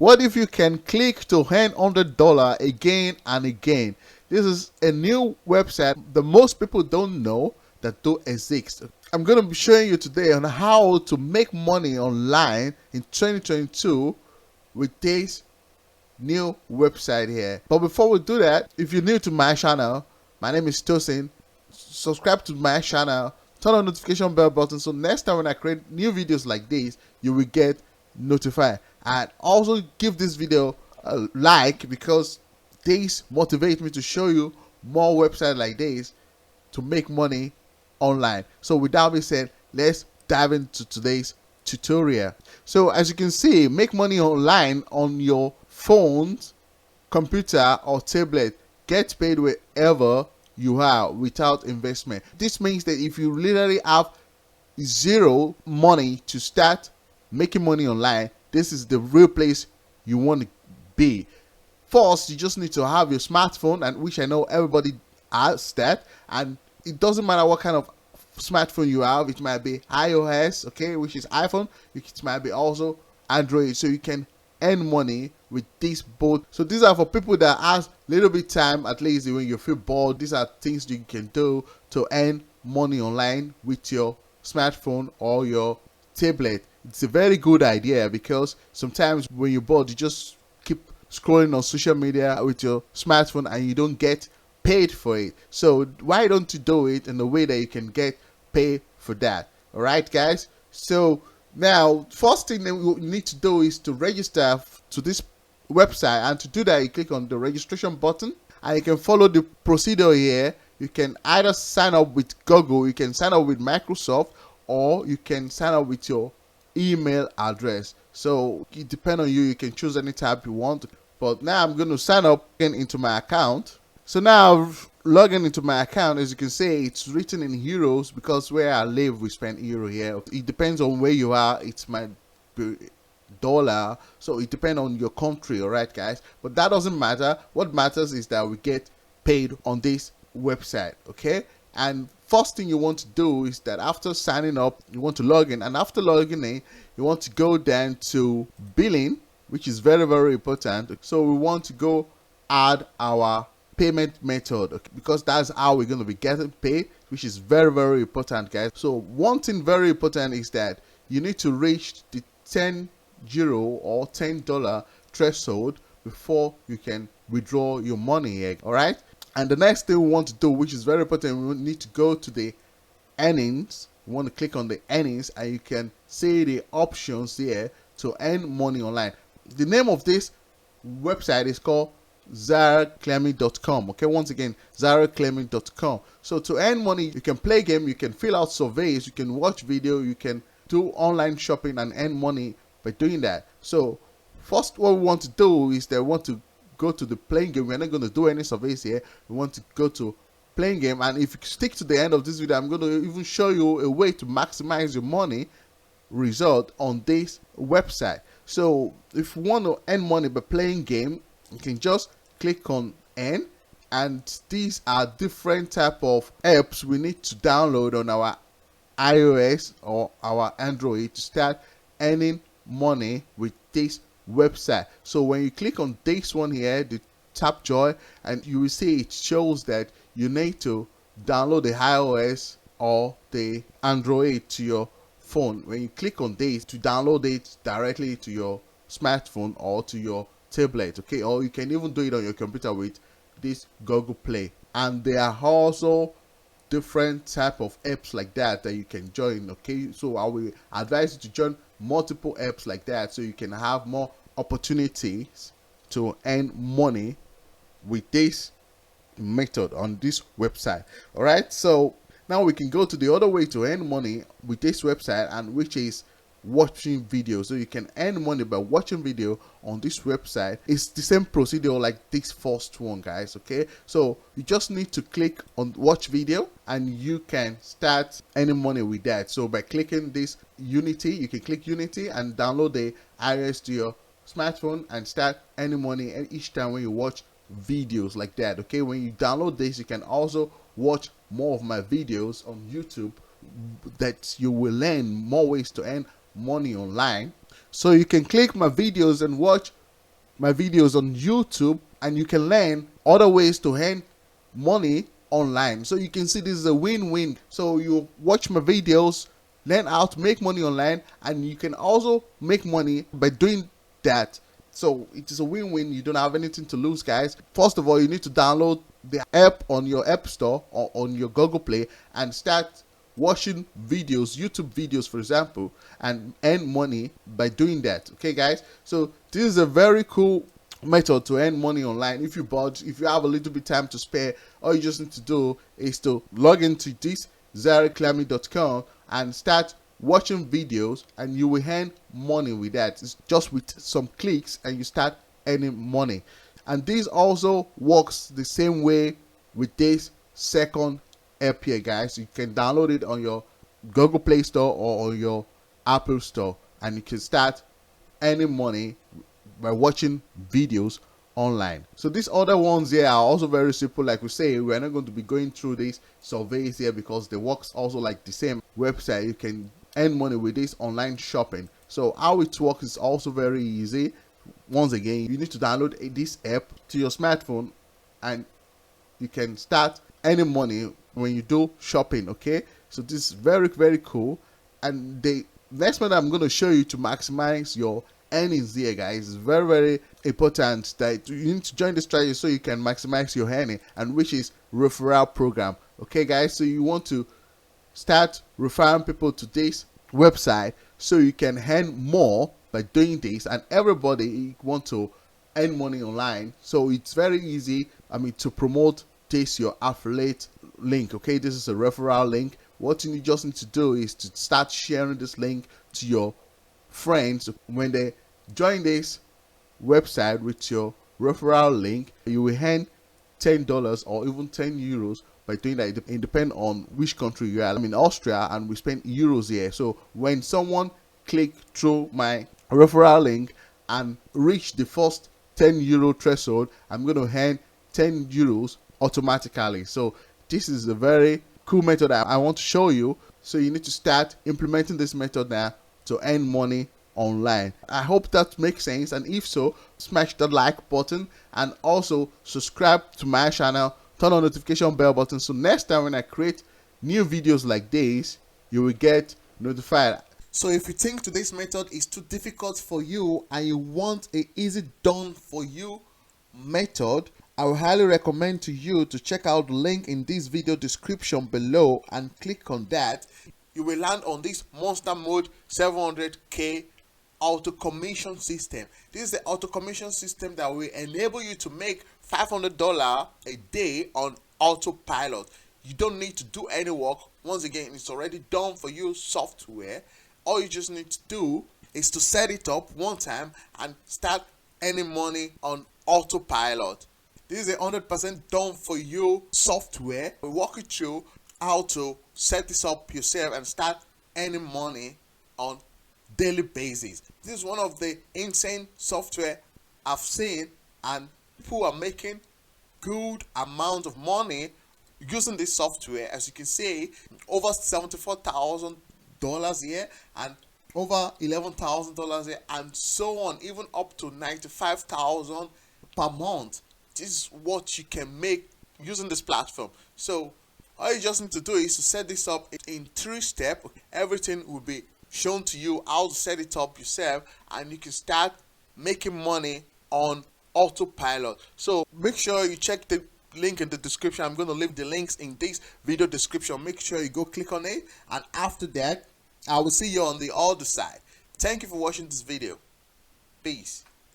What if you can click to earn $100 again and again? This is a new website that most people don't know that do exist. I'm going to be showing you today on how to make money online in 2022 with this new website here. But before we do that, if you're new to my channel, my name is Tosin. Subscribe to my channel, turn on notification bell button so next time when I create new videos like this, you will get notified. And also give this video a like because this motivates me to show you more websites like this to make money online. So without being said, let's dive into today's tutorial. So as you can see, make money online on your phones, computer or tablet. Get paid wherever you are without investment. This means that if you literally have zero money to start making money online, this is the real place you want to be. First, you just need to have your smartphone, and which I know everybody has that, and it doesn't matter what kind of smartphone you have. It might be iOS, okay, which is iPhone. It might be also Android, so you can earn money with these both. So these are for people that has little bit time, at least when you feel bored. These are things you can do to earn money online with your smartphone or your tablet. It's a very good idea because sometimes when you're bored, you just keep scrolling on social media with your smartphone and you don't get paid for it. So why don't you do it in a way that you can get paid for that? All right, guys. So now, first thing that you need to do is to register to this website, and to do that, you click on the registration button, and you can follow the procedure here. You can either sign up with Google, you can sign up with Microsoft, or you can sign up with your email address. So it depends on you. You can choose any type you want. But now I'm going to sign up into my account. So now logging into my account, as you can see, it's written in euros because where I live we spend euro here. It depends on where you are. It might be dollar, so it depends on your country. All right, guys, but that doesn't matter. What matters is that we get paid on this website. Okay, and first thing you want to do is that after signing up, you want to log in, and after logging in, you want to go down to billing, which is very, very important. So we want to go add our payment method, okay, because that's how we're going to be getting paid, which is very, very important, guys. So one thing very important is that you need to reach the 10 euro or $10 threshold before you can withdraw your money here. All right, and the next thing we want to do, which is very important, we need to go to the earnings. We want to click on the earnings, and you can see the options here to earn money online. The name of this website is called ZaraClaiming.com. okay, once again, ZaraClaiming.com. So to earn money, you can play game, you can fill out surveys, you can watch video, you can do online shopping and earn money by doing that. So first, what we want to do is that we want to go to the playing game. We're not going to do any surveys here. We want to go to playing game, and if you stick to the end of this video, I'm going to even show you a way to maximize your money result on this website. So if you want to earn money by playing game, you can just click on earn, and these are different type of apps we need to download on our iOS or our Android to start earning money with this website. So when you click on this one here, the tap joy, and you will see it shows that you need to download the iOS or the Android to your phone. When you click on this, to download it directly to your smartphone or to your tablet, okay, or you can even do it on your computer with this Google Play. And there are also different type of apps like that that you can join. Okay, so I will advise you to join multiple apps like that so you can have more opportunities to earn money with this method on this website. All right, so now we can go to the other way to earn money with this website, and which is watching videos. So you can earn money by watching video on this website. It's the same procedure like this first one, guys. Okay, so you just need to click on watch video and you can start earning money with that. So by clicking this Unity, you can click Unity and download the iOS to your smartphone and start earning money each time when you watch videos like that. Okay, when you download this, you can also watch more of my videos on YouTube that you will learn more ways to earn money online. So you can click my videos and watch my videos on YouTube, and you can learn other ways to earn money online. So you can see this is a win-win. So you watch my videos, learn how to make money online, and you can also make money by doing that. So it is a win-win. You don't have anything to lose, guys. First of all, you need to download the app on your App Store or on your Google Play and start watching videos, YouTube videos for example, and earn money by doing that. Okay guys, so this is a very cool method to earn money online. If you have a little bit time to spare, all you just need to do is to log into this zareclami.com and start watching videos, and you will earn money with that. It's just with some clicks and you start earning money. And this also works the same way with this second app here, guys. You can download it on your Google Play Store or on your Apple Store, and you can start earning money by watching videos online. So these other ones here are also very simple. Like we say, we're not going to be going through these surveys here because they works also like the same website. You can earn money with this online shopping. So how it works is also very easy. Once again, you need to download this app to your smartphone and you can start earning money when you do shopping. Okay, so this is very, very cool. And the next one I'm going to show you to maximize your earnings here, guys, is very, very important that you need to join the strategy so you can maximize your earning, and which is referral program. Okay guys, so you want to start referring people to this website so you can earn more by doing this, and everybody want to earn money online. So it's very easy, to promote this your affiliate link. Okay, this is a referral link. What you just need to do is to start sharing this link to your friends. When they join this website with your referral link, you will earn $10 or even €10 by doing that. It depends on which country you are. I'm in Austria and we spend euros here. So when someone click through my referral link and reach the first €10 threshold, I'm going to earn €10 automatically. So this is a very cool method that I want to show you. So you need to start implementing this method now to earn money online. I hope that makes sense, and if so, smash the like button and also subscribe to my channel, turn on notification bell button, so next time when I create new videos like this, you will get notified. So if you think today's method is too difficult for you and you want a easy done for you method, I would highly recommend to you to check out the link in this video description below and click on that. You will land on this monster mode 700k auto commission system. This is the auto commission system that will enable you to make $500 a day on autopilot. You don't need to do any work. Once again, it's already done for you software. All you just need to do is to set it up one time and start earning money on autopilot. This is a 100% done for you software. We'll walk you through how to set this up yourself and start earning money on daily basis. This is one of the insane software I've seen, and people are making good amount of money using this software. As you can see, over $74,000 here and over $11,000 here, and so on, even up to $95,000 per month. This is what you can make using this platform. So all you just need to do is to set this up in 3 steps. Everything will be shown to you how to set it up yourself, and you can start making money on autopilot. So make sure you check the link in the description. I'm going to leave the links in this video description. Make sure you go click on it, and after that I will see you on the other side. Thank you for watching this video. Peace.